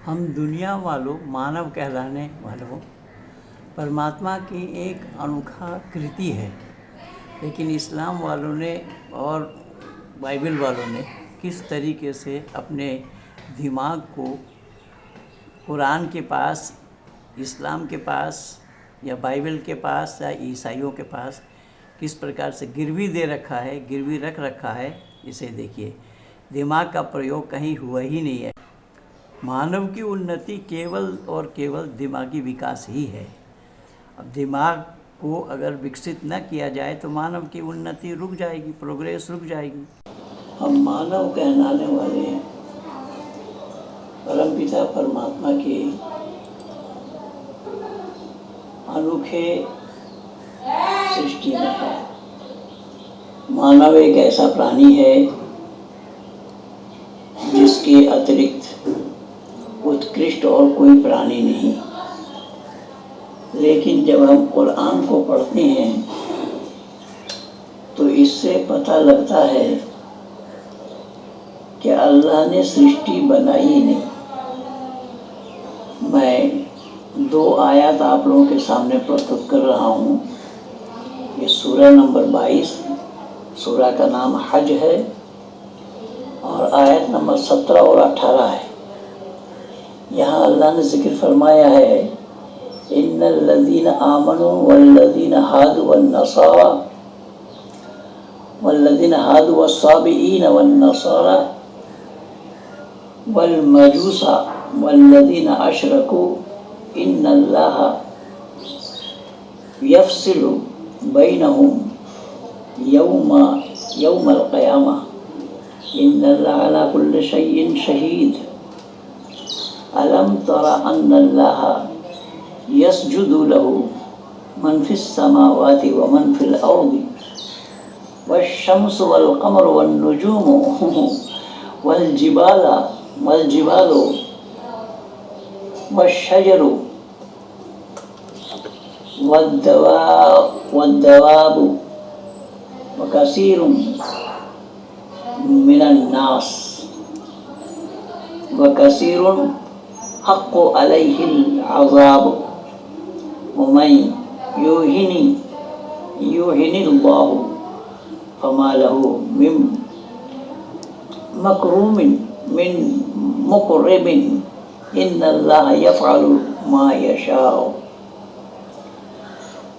ہم دنیا والوں مانو کہلانے والوں پرماتما کی ایک انوکھا کرتی ہے، لیکن اسلام والوں نے اور بائبل والوں نے کس طریقے سے اپنے دماغ کو قرآن کے پاس، اسلام کے پاس یا بائبل کے پاس یا عیسائیوں کے پاس کس پرکار سے گروی دے رکھا ہے، گروی رکھ رکھا ہے، اسے دیکھیے۔ دماغ کا پریوگ کہیں ہوا ہی نہیں ہے۔ مانو کی انتی کیول اور کیول دماغی وکاس ہی ہے۔ اب دماغ کو اگر وکست نہ کیا جائے تو مانو کی انتی رک جائے گی، پروگریس رک جائے گی۔ ہم مانو کہلانے والے پرم پتا پرماتما کے انوکھے سرشٹی میں ہے۔ مانو ایک ایسا پرانی ہے جس کے اترکت اتکرشٹ اور کوئی پرانی نہیں، لیکن جب ہم قرآن کو پڑھتے ہیں تو اس سے پتہ لگتا ہے کہ اللہ نے سرشٹی بنائی نہیں۔ میں 2 آیات آپ لوگوں کے سامنے پرستت کر رہا ہوں۔ یہ سورہ نمبر 22، سورہ کا نام حج ہے، اور آیت نمبر 17 اور 18 ہے۔ یہاں اللہ نے ذکر فرمایا ہے، ان الذین آمنوا والذین ہادوا والنصارى والذین ہادوا والصابئین والنصارى والمجوس والذین اشرکوا ان اللہ یفصل بینہم یوم القیامہ ان اللہ علی کل شیء شہید الم تر ان اللہ یسجد له من فی السماوات ومن فی الارض والشمس والقمر والنجوم والجبال والشجر والدواب وكثير من الناس وكثير حق عليه العذاب ومن يهن الله فما له من مقرب ان اللہ یفعل ما یشاء۔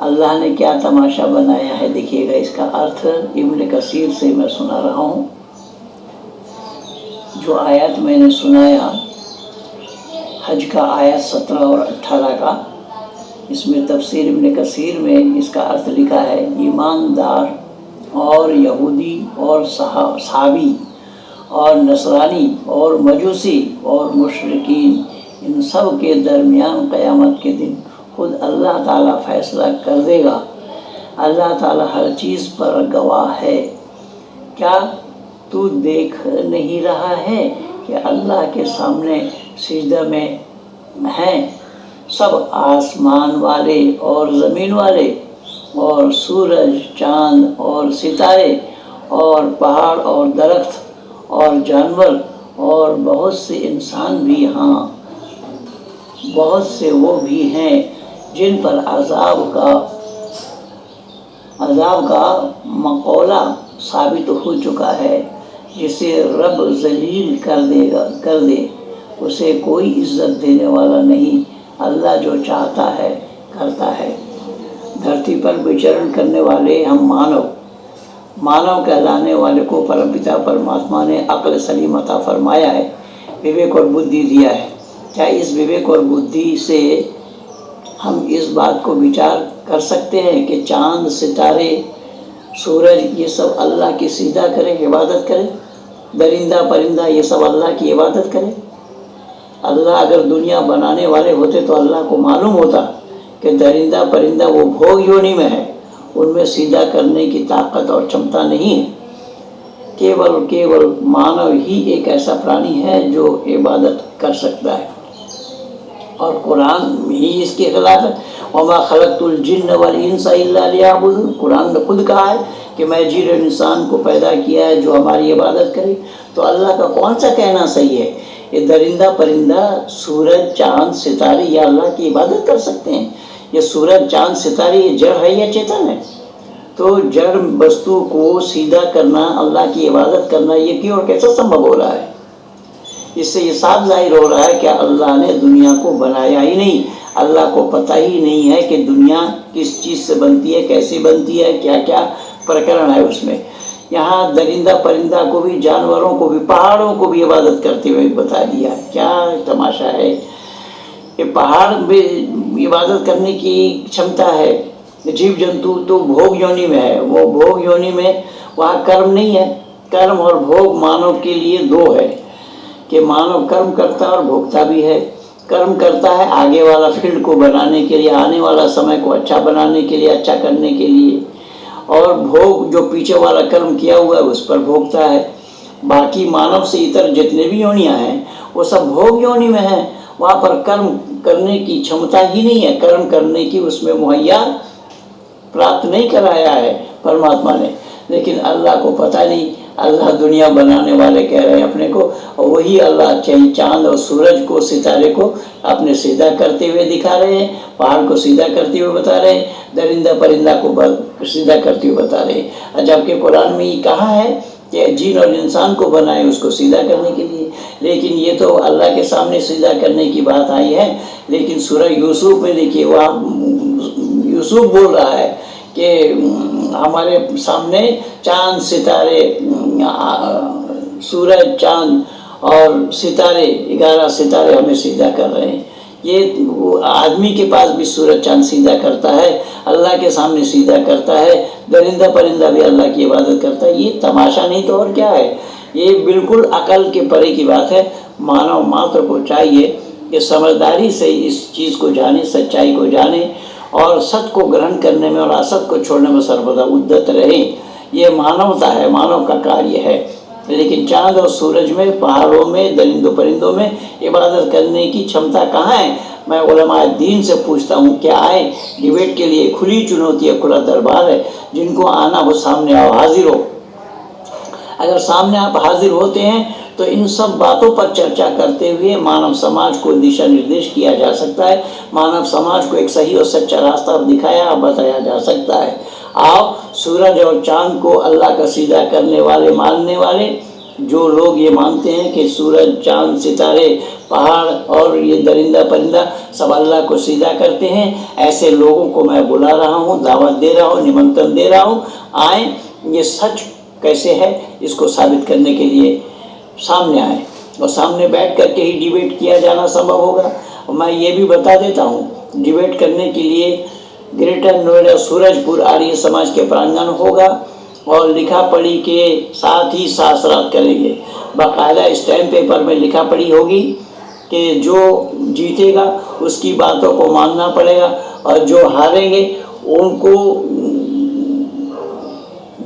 اللہ نے کیا تماشا بنایا ہے، دیکھیے گا۔ اس کا ارتھ ابن کثیر سے میں سنا رہا ہوں۔ جو آیات میں نے سنایا حج کا آیت 17 اور 18 کا، اس میں تفسیر ابن کثیر میں اس کا ارتھ لکھا ہے، ایماندار اور یہودی اور صحابی اور نصرانی اور مجوسی اور مشرکین، ان سب کے درمیان قیامت کے دن خود اللہ تعالیٰ فیصلہ کر دے گا۔ اللہ تعالیٰ ہر چیز پر گواہ ہے۔ کیا تو دیکھ نہیں رہا ہے کہ اللہ کے سامنے سجدہ میں ہیں سب آسمان والے اور زمین والے، اور سورج، چاند اور ستارے اور پہاڑ اور درخت اور جانور اور بہت سے انسان بھی، ہاں بہت سے وہ بھی ہیں جن پر عذاب کا مقولہ ثابت ہو چکا ہے۔ جسے رب ذلیل کر دے اسے کوئی عزت دینے والا نہیں۔ اللہ جو چاہتا ہے کرتا ہے۔ دھرتی پر وچرن کرنے والے ہم مانو کہلانے والے کو پرمپتا پرماتما نے عقل سلیم عطا فرمایا ہے، وویک اور بدھی دیا ہے۔ کیا اس وویک اور بدھی سے ہم اس بات کو وچار کر سکتے ہیں کہ چاند، ستارے، سورج یہ سب اللہ کی سجدہ کریں، عبادت کریں؟ درندہ پرندہ یہ سب اللہ کی عبادت کریں؟ اللہ اگر دنیا بنانے والے ہوتے تو اللہ کو معلوم ہوتا کہ درندہ پرندہ وہ بھوگ یونی میں ہے، ان میں سجدہ کرنے کی طاقت اور چھمتا نہیں ہے۔ کیول مانو ہی ایک ایسا پرانی ہے جو عبادت کر سکتا ہے، اور قرآن ہی اس کے خلاف ہے۔ وما خلقت الجن والانس الا لیعبدون، قرآن نے خود کہا ہے کہ میں جن انسان کو پیدا کیا ہے جو ہماری عبادت کرے۔ تو اللہ کا کون سا کہنا صحیح ہے؟ یہ درندہ پرندہ سورج چاند ستارے یا اللہ کی عبادت کر سکتے ہیں؟ یہ سورج چاند ستارے یہ جڑ ہے یا چیتن ہے؟ تو جڑ وستو کو سیدھا کرنا، اللہ کی عبادت کرنا، یہ کیوں اور کیسا سمبھو ہو رہا ہے؟ اس سے یہ صاف ظاہر ہو رہا ہے کہ اللہ نے دنیا کو بنایا ہی نہیں، اللہ کو پتہ ہی نہیں ہے کہ دنیا کس چیز سے بنتی ہے، کیسے بنتی ہے، کیا کیا پرکرن ہے اس میں۔ یہاں درندہ پرندہ کو بھی، جانوروں کو بھی، پہاڑوں کو بھی عبادت کرتے ہوئے بتا دیا۔ کیا تماشا ہے! کہ پہاڑ میں عبادت کرنے کی چھمتا ہے، جیو جنتو تو بھوگ یونی میں ہے، وہ بھوگ یونی میں وہاں کرم نہیں ہے۔ کرم اور بھوگ مانو کے لیے دو ہے، کہ مانو کرم کرتا ہے اور بھوگتا بھی ہے۔ کرم کرتا ہے آگے والا فیلڈ کو بنانے کے لیے، آنے والا سمے کو اچھا بنانے کے لیے، اچھا کرنے کے لیے، اور بھوگ جو پیچھے والا کرم کیا ہوا ہے اس پر بھوگتا ہے۔ باقی مانو سے اتر جتنے بھی یونیاں ہیں وہ سب بھوگ یونی میں ہیں، وہاں پر کرم کرنے کی چھمتا ہی نہیں ہے، کرم کرنے کی اس میں مہیا پراپت نہیں کرایا ہے پرماتما نے۔ لیکن اللہ کو پتہ نہیں، اللہ دنیا بنانے والے کہہ رہے ہیں اپنے کو، اور وہی اللہ چاند اور سورج کو، ستارے کو اپنے سیدھا کرتے ہوئے دکھا رہے ہیں، پہاڑ کو سیدھا کرتے ہوئے بتا رہے ہیں، درندہ پرندہ کو سیدھا کرتے ہوئے بتا رہے ہیں۔ جبکہ قرآن میں یہ کہا ہے کہ جن اور انسان کو بنائے اس کو سیدھا کرنے کے لیے، لیکن یہ تو اللہ کے سامنے سیدھا کرنے کی بات آئی ہے۔ لیکن سورہ یوسف میں دیکھیے، وہاں یوسف بول رہا ہے کہ ہمارے سامنے چاند ستارے، سورج چاند اور ستارے، 11 ستارے ہمیں سیدھا کر رہے ہیں۔ یہ آدمی کے پاس بھی سورج چاند سیدھا کرتا ہے، اللہ کے سامنے سیدھا کرتا ہے، درندہ پرندہ بھی اللہ کی عبادت کرتا ہے۔ یہ تماشا نہیں تو اور کیا ہے؟ یہ بالکل عقل کے پرے کی بات ہے۔ مانو ماتر کو چاہیے کہ سمجھداری سے اس چیز کو جانے، سچائی کو جانے، اور ست کو گرہن کرنے میں اور است کو چھوڑنے میں سربدا ادت رہے۔ یہ مانوتا ہے، مانو کا کاریہ ہے۔ لیکن چاند اور سورج میں، پہاڑوں میں، درندوں پرندوں میں عبادت کرنے کی چھمتا کہاں ہے؟ میں علماء دین سے پوچھتا ہوں کہ آئے ڈیبیٹ کے لیے، کھلی چنوتی ہے، کھلا دربار ہے، جن کو آنا ہو سامنے آؤ، حاضر ہو۔ اگر سامنے آپ حاضر ہوتے ہیں تو ان سب باتوں پر چرچا کرتے ہوئے مانو سماج کو دشا نردیش کیا جا سکتا ہے، مانو سماج کو ایک صحیح اور سچا راستہ دکھایا، بتایا جا سکتا ہے۔ آپ سورج اور چاند کو اللہ کا سیدھا کرنے والے، ماننے والے، جو لوگ یہ مانتے ہیں کہ سورج چاند ستارے پہاڑ اور یہ درندہ پرندہ سب اللہ کو سیدھا کرتے ہیں، ایسے لوگوں کو میں بلا رہا ہوں، دعوت دے رہا ہوں، نمنترن دے رہا ہوں، آئیں یہ سچ کیسے ہے اس کو ثابت کرنے کے لیے سامنے آئیں، اور سامنے بیٹھ کر کے ہی ڈیبیٹ کیا جانا سمبھو ہوگا۔ اور میں یہ بھی بتا دیتا ہوں، ڈیبیٹ کرنے کے لیے گریٹر نوئیڈا سورج پور آریہ سماج کے پرانگن ہوگا، اور لکھا پڑھی کے ساتھ ہی شاسترات کریں گے۔ باقاعدہ اسٹیمپ پیپر میں لکھا پڑھی ہوگی کہ جو جیتے گا اس کی باتوں کو ماننا پڑے گا، اور جو ہاریں گے ان کو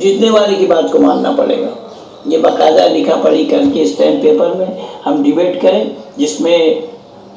جیتنے والے کی بات کو ماننا پڑے گا۔ یہ باقاعدہ لکھا پڑھی کر کے اسٹیمپ پیپر میں ہم ڈیبیٹ کریں، جس میں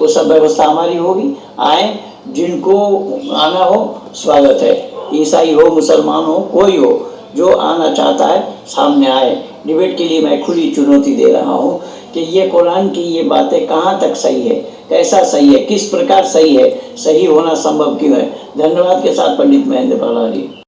وہ سب ویوستھا ہماری ہوگی۔ آئیں، جن کو آنا ہو سواگت ہے، عیسائی ہو، مسلمان ہو، کوئی ہو، جو آنا چاہتا ہے سامنے آئے۔ ڈیبیٹ کے لیے میں کھلی چنوتی دے رہا ہوں کہ یہ قرآن کی یہ باتیں کہاں تک صحیح ہے، کیسا صحیح ہے، کس پرکار صحیح ہے، صحیح ہونا سمبھو کیوں ہے۔ دھنیہ واد کے ساتھ پنڈت مہندر پال جی۔